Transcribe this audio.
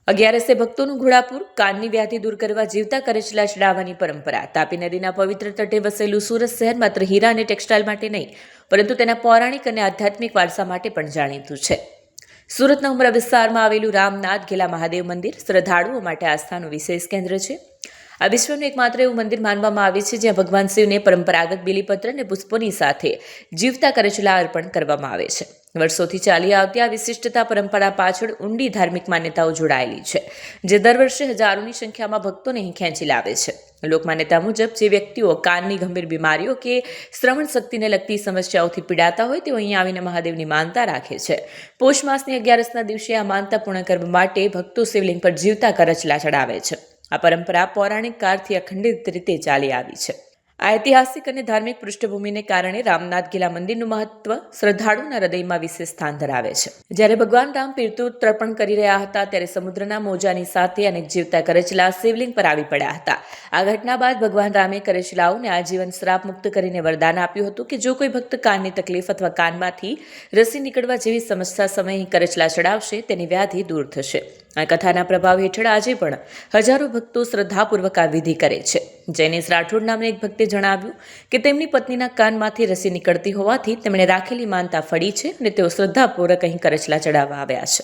અગિયારસે ભક્તોનું ઘોડાપુર, કાનની વ્યાધિ દૂર કરવા જીવતા કરચલા ચડાવવાની પરંપરા. તાપી નદીના પવિત્ર તટે વસેલું સુરત શહેર માત્ર હીરા અને ટેક્સટાઇલ માટે નહીં, પરંતુ તેના પૌરાણિક અને આધ્યાત્મિક વારસા માટે પણ જાણીતું છે. સુરતના ઉમરા વિસ્તારમાં આવેલું રામનાથ ઘેલા મહાદેવ મંદિર શ્રદ્ધાળુઓ માટે આસ્થાનું વિશેષ કેન્દ્ર છે. આ વિશ્વનું એકમાત્ર એવું મંદિર માનવામાં આવે છે જ્યાં ભગવાન શિવને પરંપરાગત બીલીપત્ર અને પુષ્પોની સાથે જીવતા કરચલા અર્પણ કરવામાં આવે છે. વર્ષોથી ચાલી આવતી આ વિશિષ્ટતા પરંપરા પાછળ ઊંડી ધાર્મિક માન્યતાઓ જોડાયેલી છે, જે દર વર્ષે હજારોની સંખ્યામાં ભક્તોને અહીં ખેંચી લાવે છે. લોકમાન્યતા મુજબ જે વ્યક્તિઓ કાનની ગંભીર બીમારીઓ કે શ્રવણ શક્તિને લગતી સમસ્યાઓથી પીડાતા હોય તેઓ અહીં આવીને મહાદેવની માનતા રાખે છે. પોષ માસની 11ના દિવસે આ માનતા પૂર્ણ કરવા માટે ભક્તો શિવલિંગ પર જીવતા કરચલા ચડાવે છે. આ પરંપરા પૌરાણિક કાળથી અખંડિત રીતે ચાલી આવી છે. આ ઐતિહાસિક અને ધાર્મિક પૃષ્ઠભૂમિને કારણે રામનાથ ઘેલા મંદિરનું મહત્વ શ્રદ્ધાળુના હૃદયમાં વિશેષ સ્થાન ધરાવે છે. જ્યારે ભગવાન રામ પિતૃ તર્પણ કરી રહ્યા હતા ત્યારે સમુદ્રના મોજાની સાથે અનેક જીવતા કરચલા શિવલિંગ પર આવી પડ્યા હતા. આ ઘટના બાદ ભગવાન રામે કરચલાઓને આજીવન શ્રાપ મુક્ત કરીને વરદાન આપ્યું હતું કે જો કોઈ ભક્ત કાનની તકલીફ અથવા કાનમાંથી રસી નીકળવા જેવી સમસ્યા સમયે કરચલા ચડાવશે તેની વ્યાધિ દૂર થશે. આ કથાના પ્રભાવ હેઠળ આજે પણ હજારો ભક્તો શ્રદ્ધાપૂર્વક આ વિધિ કરે છે. જૈનેશ રાઠોડ નામના એક ભક્તે જણાવ્યું કે તેમની પત્નીના કાનમાંથી રસી નીકળતી હોવાથી તેમણે રાખેલી માનતા ફળી છે અને તેઓ શ્રદ્ધાપૂર્વક અહીં કરચલા ચડાવવા આવ્યા છે.